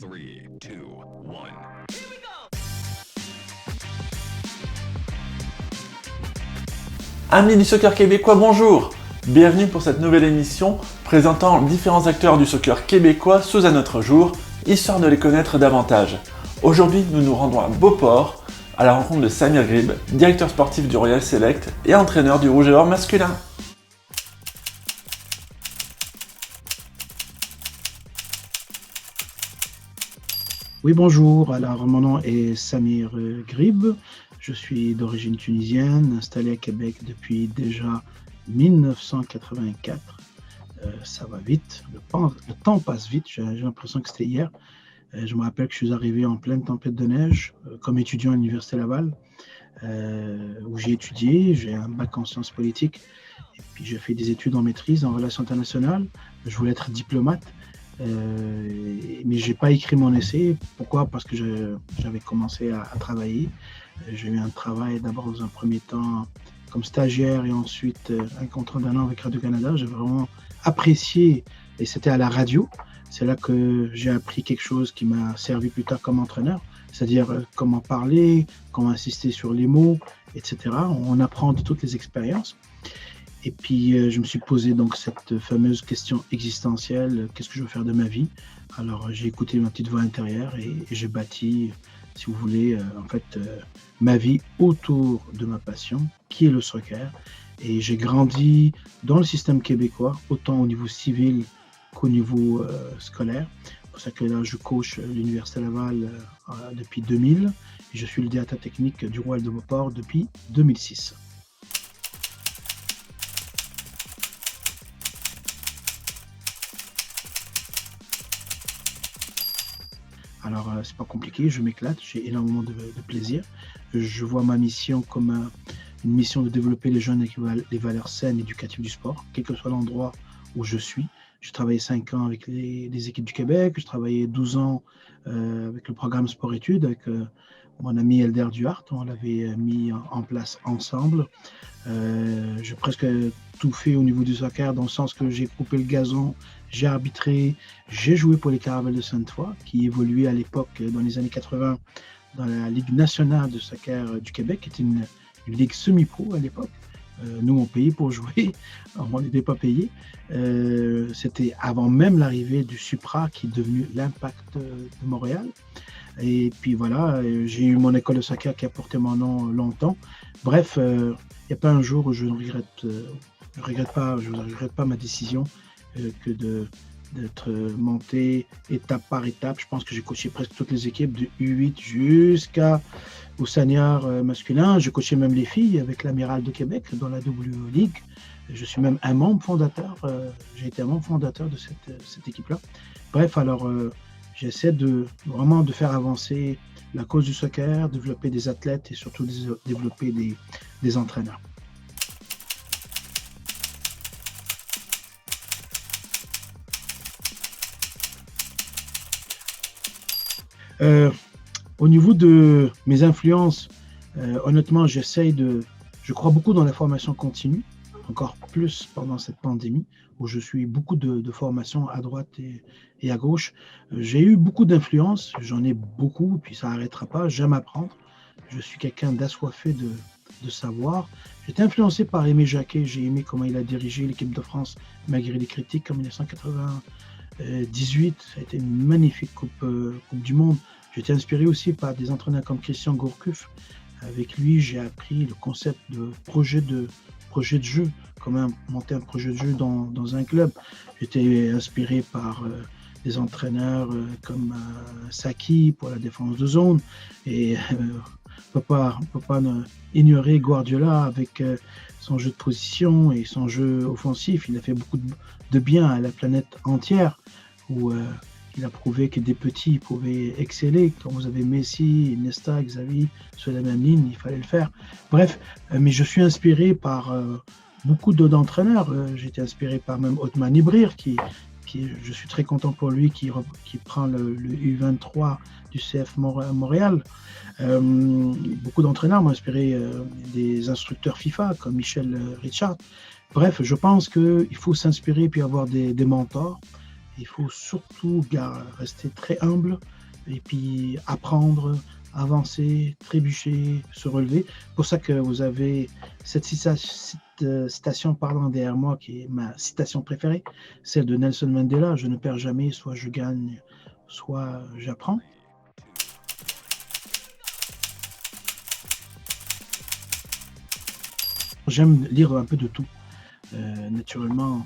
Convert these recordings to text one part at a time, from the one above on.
3, 2, 1. Amis du soccer québécois, bonjour! Bienvenue pour cette nouvelle émission présentant différents acteurs du soccer québécois sous un autre jour, histoire de les connaître davantage. Aujourd'hui, nous nous rendons à Beauport, à la rencontre de Samir Grib, directeur sportif du Royal Select et entraîneur du Rouge et Or masculin. Oui, bonjour. Alors, mon nom est Samir Grib. Je suis d'origine tunisienne, installé à Québec depuis déjà 1984. Ça va vite, le temps passe vite, j'ai l'impression que c'était hier. Je me rappelle que je suis arrivé en pleine tempête de neige comme étudiant à l'Université Laval, où j'ai étudié, j'ai un bac en sciences politiques, et puis j'ai fait des études en maîtrise en relations internationales. Je voulais être diplomate. Mais j'ai pas écrit mon essai. Pourquoi? Parce que j'avais commencé à travailler. J'ai eu un travail d'abord dans un premier temps comme stagiaire et ensuite un contrat d'1 an avec Radio-Canada. J'ai vraiment apprécié et c'était à la radio. C'est là que j'ai appris quelque chose qui m'a servi plus tard comme entraîneur, c'est-à-dire comment parler, comment insister sur les mots, etc. On apprend de toutes les expériences. Et puis, je me suis posé donc cette fameuse question existentielle, qu'est-ce que je veux faire de ma vie? Alors, j'ai écouté ma petite voix intérieure et j'ai bâti, si vous voulez, ma vie autour de ma passion, qui est le soccer. Et j'ai grandi dans le système québécois, autant au niveau civil qu'au niveau scolaire. C'est pour ça que là, je coach l'Université Laval depuis 2000 et je suis le directeur technique du Royal de Beauport depuis 2006. Alors, c'est pas compliqué, je m'éclate, j'ai énormément de plaisir. Je vois ma mission comme une mission de développer les jeunes avec les valeurs saines et éducatives du sport, quel que soit l'endroit où je suis. J'ai travaillé 5 ans avec les équipes du Québec, j'ai travaillé 12 ans avec le programme Sport-Études, avec mon ami Elder Duhart, on l'avait mis en place ensemble. J'ai presque tout fait au niveau du soccer, dans le sens que j'ai coupé le gazon, j'ai arbitré, j'ai joué pour les Caravelles de Sainte-Foy, qui évoluaient à l'époque, dans les années 80, dans la Ligue nationale de soccer du Québec, qui était une ligue semi-pro à l'époque. Nous, on payait pour jouer, on n'était pas payé. C'était avant même l'arrivée du Supra, qui est devenu l'Impact de Montréal. Et puis voilà, j'ai eu mon école de soccer qui a porté mon nom longtemps. Bref, il n'y a pas un jour où je ne regrette pas ma décision que d'être monté étape par étape. Je pense que j'ai coaché presque toutes les équipes de U8 jusqu'au senior masculin. J'ai coaché même les filles avec l'Amiral de Québec dans la W League. Je suis même un membre fondateur. J'ai été un membre fondateur de cette équipe-là. Bref, alors j'essaie vraiment de faire avancer la cause du soccer, développer des athlètes et surtout développer des entraîneurs. Au niveau de mes influences, honnêtement, je crois beaucoup dans la formation continue, encore plus pendant cette pandémie, où je suis beaucoup de formations à droite et à gauche. J'ai eu beaucoup d'influences, j'en ai beaucoup, puis ça n'arrêtera pas, j'aime apprendre. Je suis quelqu'un d'assoiffé de savoir. J'ai été influencé par Aimé Jacquet, j'ai aimé comment il a dirigé l'équipe de France malgré les critiques en 1998. Ça a été une magnifique coupe du Monde. J'ai été inspiré aussi par des entraîneurs comme Christian Gourcuff. Avec lui, j'ai appris le concept de projet de jeu, comment monter un projet de jeu dans un club. J'ai été inspiré par des entraîneurs comme Saki pour la défense de zone. Et on ne peut pas ignorer Guardiola avec son jeu de position et son jeu offensif. Il a fait beaucoup de bien à la planète entière, où il a prouvé que des petits pouvaient exceller. Quand vous avez Messi, Iniesta, Xavi sur la même ligne, il fallait le faire. Bref, mais je suis inspiré par beaucoup d'entraîneurs. J'ai été inspiré par même Othman Ibrir, je suis très content pour lui, qui prend le U23 du CF Montréal. Beaucoup d'entraîneurs m'ont inspiré, des instructeurs FIFA comme Michel Richard. Bref, je pense qu'il faut s'inspirer puis avoir des mentors. Il faut surtout rester très humble et puis apprendre, avancer, trébucher, se relever. C'est pour ça que vous avez cette citation parlant derrière moi qui est ma citation préférée, celle de Nelson Mandela: je ne perds jamais, soit je gagne, soit j'apprends. J'aime lire un peu de tout. Naturellement,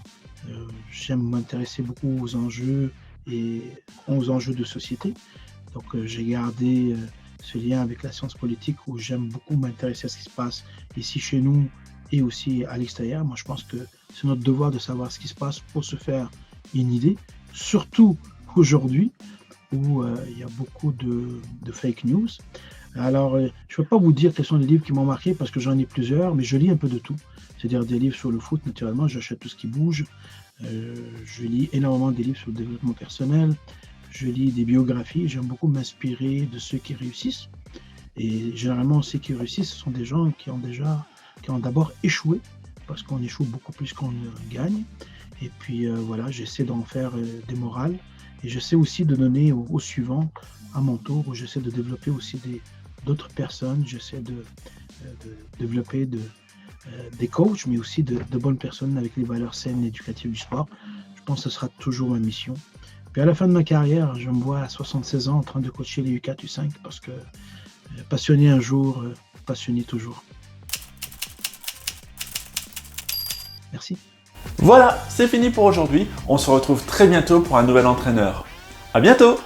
j'aime m'intéresser beaucoup aux enjeux et aux enjeux de société. Donc, j'ai gardé ce lien avec la science politique où j'aime beaucoup m'intéresser à ce qui se passe ici chez nous et aussi à l'extérieur. Moi, je pense que c'est notre devoir de savoir ce qui se passe pour se faire une idée, surtout aujourd'hui où il y a beaucoup de fake news. Alors, je ne peux pas vous dire quels sont les livres qui m'ont marqué parce que j'en ai plusieurs, mais je lis un peu de tout. C'est-à-dire des livres sur le foot, naturellement, j'achète tout ce qui bouge. Je lis énormément des livres sur le développement personnel. Je lis des biographies. J'aime beaucoup m'inspirer de ceux qui réussissent. Et généralement, ceux qui réussissent, ce sont des gens qui ont d'abord échoué, parce qu'on échoue beaucoup plus qu'on ne gagne. Et puis voilà, j'essaie d'en faire des morales. Et j'essaie aussi de donner au suivant, à mon tour, où j'essaie de développer aussi d'autres personnes. J'essaie de développer des coachs, mais aussi de bonnes personnes avec les valeurs saines et éducatives du sport. Je pense que ce sera toujours ma mission. Puis à la fin de ma carrière, je me vois à 76 ans en train de coacher les U4, U5 parce que passionné un jour, passionné toujours. Merci. Voilà, c'est fini pour aujourd'hui. On se retrouve très bientôt pour un nouvel entraîneur. À bientôt!